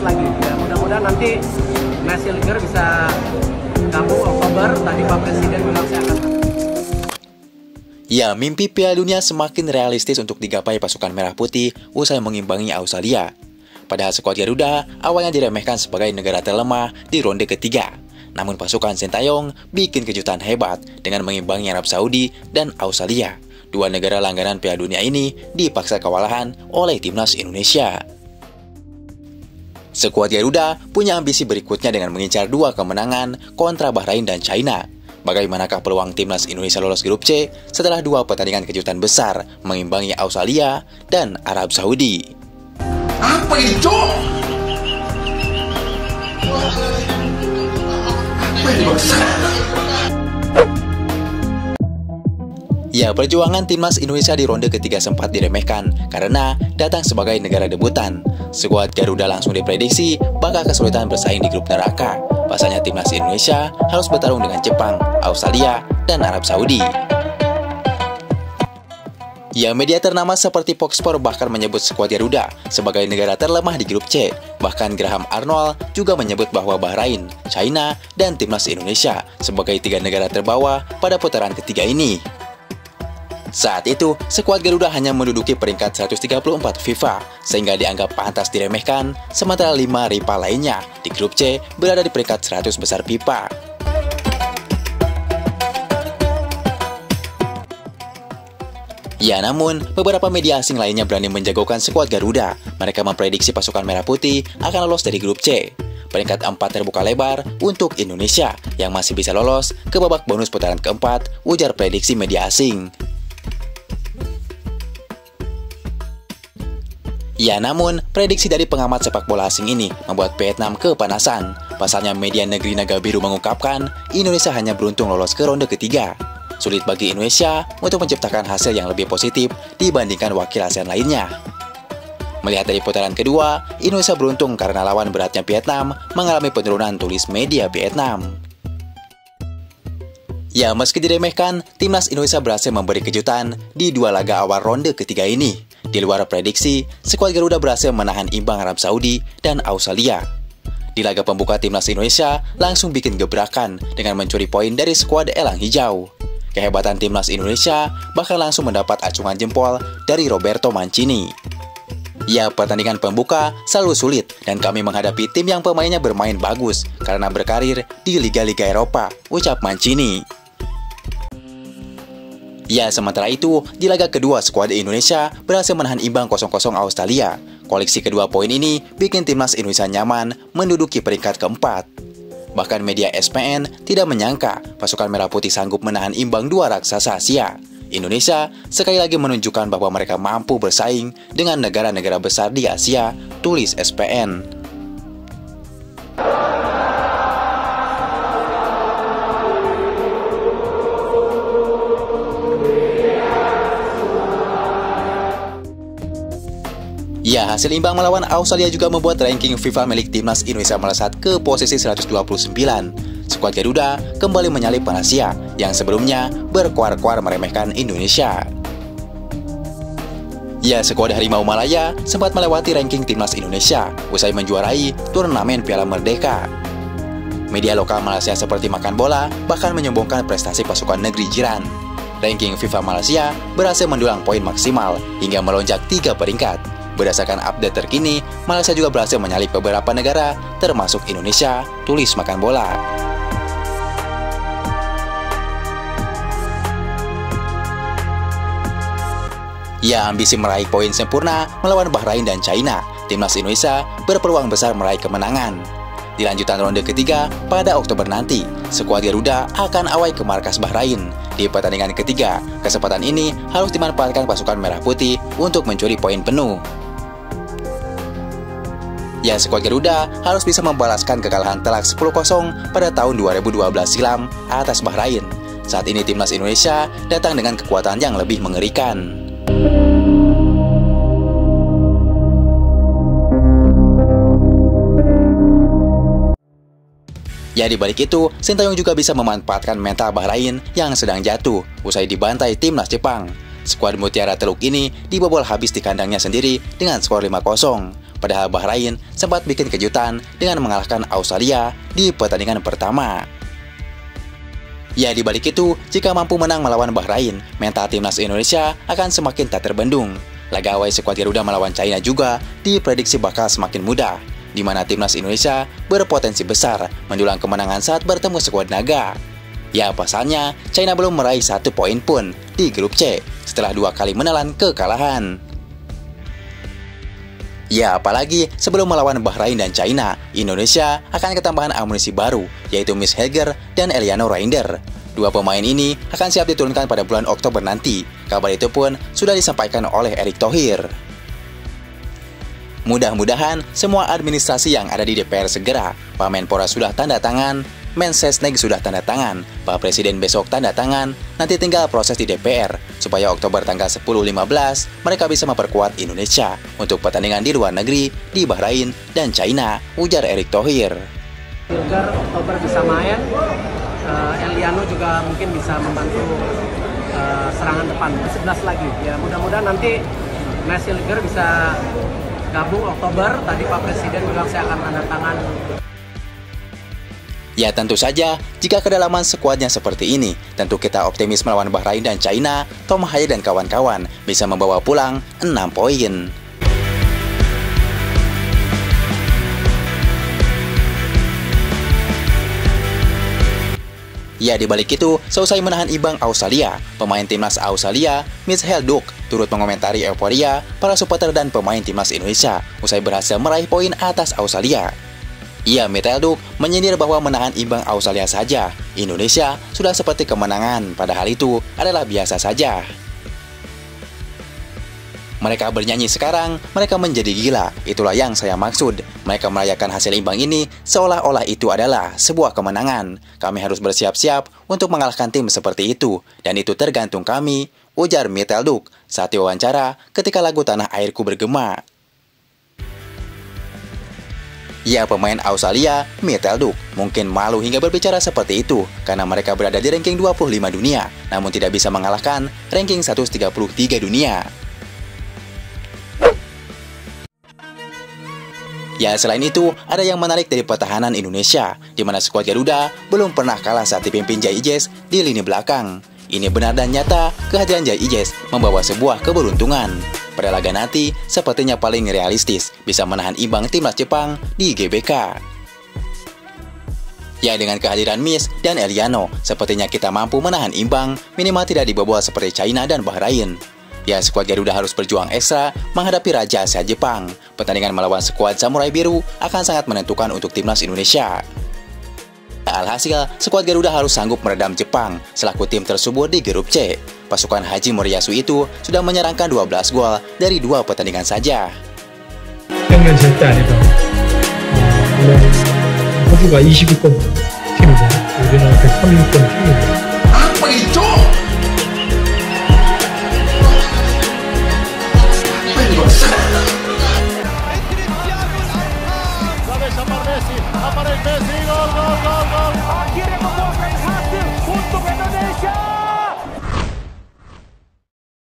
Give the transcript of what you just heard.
lagi. Ya, mudah-mudahan nanti Nasi Liga bisa gabung Oktober. Tadi Pak Presiden bilang saya akan. Ya, mimpi Piala Dunia semakin realistis untuk digapai pasukan Merah Putih usai mengimbangi Australia. Padahal skuad Garuda awalnya diremehkan sebagai negara terlemah di ronde ketiga. Namun pasukan Sintayong bikin kejutan hebat dengan mengimbangi Arab Saudi dan Australia. Dua negara langganan Piala Dunia ini dipaksa kewalahan oleh timnas Indonesia. Skuad Garuda punya ambisi berikutnya dengan mengincar 2 kemenangan kontra Bahrain dan China. Bagaimanakah peluang timnas Indonesia lolos grup C setelah 2 pertandingan kejutan besar mengimbangi Australia dan Arab Saudi? Apa itu? Apa yang dimaksud? Ya, perjuangan timnas Indonesia di ronde ketiga sempat diremehkan karena datang sebagai negara debutan. Skuad Garuda langsung diprediksi bakal kesulitan bersaing di grup neraka. Pasalnya timnas Indonesia harus bertarung dengan Jepang, Australia, dan Arab Saudi. Ya, media ternama seperti Fox Sports bahkan menyebut skuad Garuda sebagai negara terlemah di grup C. Bahkan Graham Arnold juga menyebut bahwa Bahrain, China, dan timnas Indonesia sebagai 3 negara terbawah pada putaran ketiga ini. Saat itu, skuad Garuda hanya menduduki peringkat 134 FIFA, sehingga dianggap pantas diremehkan, sementara 5 rival lainnya di grup C berada di peringkat 100 besar FIFA. Ya, namun, beberapa media asing lainnya berani menjagokan skuad Garuda. Mereka memprediksi pasukan Merah Putih akan lolos dari grup C. Peringkat 4 terbuka lebar untuk Indonesia, yang masih bisa lolos ke babak bonus putaran keempat, ujar prediksi media asing. Ya, namun, prediksi dari pengamat sepak bola asing ini membuat Vietnam kepanasan. Pasalnya media negeri Naga Biru mengungkapkan Indonesia hanya beruntung lolos ke ronde ketiga. Sulit bagi Indonesia untuk menciptakan hasil yang lebih positif dibandingkan wakil ASEAN lainnya. Melihat dari putaran kedua, Indonesia beruntung karena lawan beratnya Vietnam mengalami penurunan, tulis media Vietnam. Ya, meski diremehkan, timnas Indonesia berhasil memberi kejutan di 2 laga awal ronde ketiga ini. Di luar prediksi, skuad Garuda berhasil menahan imbang Arab Saudi dan Australia. Di laga pembuka timnas Indonesia langsung bikin gebrakan dengan mencuri poin dari skuad Elang Hijau. Kehebatan timnas Indonesia bahkan langsung mendapat acungan jempol dari Roberto Mancini. Ya, pertandingan pembuka selalu sulit dan kami menghadapi tim yang pemainnya bermain bagus karena berkarir di liga-liga Eropa, ucap Mancini. Ya, sementara itu, di laga kedua skuad Indonesia berhasil menahan imbang 0-0 Australia. Koleksi kedua poin ini bikin timnas Indonesia nyaman menduduki peringkat keempat. Bahkan media ESPN tidak menyangka pasukan Merah Putih sanggup menahan imbang 2 raksasa Asia. Indonesia sekali lagi menunjukkan bahwa mereka mampu bersaing dengan negara-negara besar di Asia, tulis ESPN. Ya, hasil imbang melawan Australia juga membuat ranking FIFA milik timnas Indonesia melesat ke posisi 129. Skuad Garuda kembali menyalip Malaysia yang sebelumnya berkuar-kuar meremehkan Indonesia. Ya, skuad Harimau Malaya sempat melewati ranking timnas Indonesia usai menjuarai turnamen Piala Merdeka. Media lokal Malaysia seperti Makan Bola bahkan menyombongkan prestasi pasukan negeri jiran. Ranking FIFA Malaysia berhasil mendulang poin maksimal hingga melonjak 3 peringkat. Berdasarkan update terkini, Malaysia juga berhasil menyalip beberapa negara, termasuk Indonesia, tulis Makan Bola. Ya, ambisi meraih poin sempurna melawan Bahrain dan China, timnas Indonesia berpeluang besar meraih kemenangan. Di lanjutan ronde ketiga, pada Oktober nanti, skuad Garuda akan awai ke markas Bahrain. Di pertandingan ketiga, kesempatan ini harus dimanfaatkan pasukan Merah Putih untuk mencuri poin penuh. Ya, skuad Garuda harus bisa membalaskan kekalahan telak 10-0 pada tahun 2012 silam atas Bahrain. Saat ini timnas Indonesia datang dengan kekuatan yang lebih mengerikan. Ya, di balik itu, Sintayong juga bisa memanfaatkan mental Bahrain yang sedang jatuh usai dibantai timnas Jepang. Skuad Mutiara Teluk ini dibobol habis di kandangnya sendiri dengan skor 5-0. Padahal Bahrain sempat bikin kejutan dengan mengalahkan Australia di pertandingan pertama. Ya, di balik itu, jika mampu menang melawan Bahrain, mental timnas Indonesia akan semakin tak terbendung. Laga awal skuad Garuda melawan China juga diprediksi bakal semakin mudah, di mana timnas Indonesia berpotensi besar mendulang kemenangan saat bertemu skuad naga. Ya, pasalnya China belum meraih 1 poin pun di grup C setelah 2 kali menelan kekalahan. Ya, apalagi sebelum melawan Bahrain dan China, Indonesia akan ketambahan amunisi baru, yaitu Miss Heger dan Eliano Reinder. Dua pemain ini akan siap diturunkan pada bulan Oktober nanti. Kabar itu pun sudah disampaikan oleh Erick Thohir. Mudah-mudahan semua administrasi yang ada di DPR segera. Pak Menpora sudah tanda tangan, Mensesnek sudah tanda tangan, Pak Presiden besok tanda tangan, nanti tinggal proses di DPR, supaya Oktober tanggal 10-15 mereka bisa memperkuat Indonesia untuk pertandingan di luar negeri, di Bahrain dan China, ujar Erick Thohir. Agar Oktober bisa main, Eliano juga mungkin bisa membantu serangan depan 11 lagi. Ya, mudah-mudahan nanti Silger bisa gabung Oktober. Tadi Pak Presiden bilang saya akan tanda tangan. Ya, tentu saja jika kedalaman skuadnya seperti ini, tentu kita optimis melawan Bahrain dan China, Tom Haye dan kawan-kawan bisa membawa pulang 6 poin. Ya, di balik itu, seusai menahan imbang Australia, pemain timnas Australia, Michael Duck, turut mengomentari euforia para supporter dan pemain timnas Indonesia usai berhasil meraih poin atas Australia. Ia, Michael Duck, menyindir bahwa menahan imbang Australia saja, Indonesia sudah seperti kemenangan, padahal itu adalah biasa saja. Mereka bernyanyi sekarang, mereka menjadi gila, itulah yang saya maksud. Mereka merayakan hasil imbang ini seolah-olah itu adalah sebuah kemenangan. Kami harus bersiap-siap untuk mengalahkan tim seperti itu, dan itu tergantung kami, ujar Michael Duck saat diwawancara ketika lagu Tanah Airku bergema. Ya, pemain Australia, Michael Duck, mungkin malu hingga berbicara seperti itu karena mereka berada di ranking 25 dunia, namun tidak bisa mengalahkan ranking 133 dunia. Ya, selain itu, ada yang menarik dari pertahanan Indonesia, di mana skuad Garuda belum pernah kalah saat dipimpin Jai Ijes di lini belakang. Ini benar dan nyata, kehadiran Jai Ijes membawa sebuah keberuntungan. Pada laga nanti, sepertinya paling realistis bisa menahan imbang timnas Jepang di GBK. Ya, dengan kehadiran Miss dan Eliano, sepertinya kita mampu menahan imbang, minimal tidak dibobol seperti China dan Bahrain. Ya, skuad Garuda harus berjuang ekstra menghadapi Raja Asia Jepang. Pertandingan melawan skuad Samurai Biru akan sangat menentukan untuk timnas Indonesia. Alhasil, skuad Garuda harus sanggup meredam Jepang selaku tim tersubur di grup C. Pasukan Haji Moriyasu itu sudah menyerangkan 12 gol dari 2 pertandingan saja. 평균 절대 아니다. 물론 호주가 29권 팀이고 우리는 136권 팀이고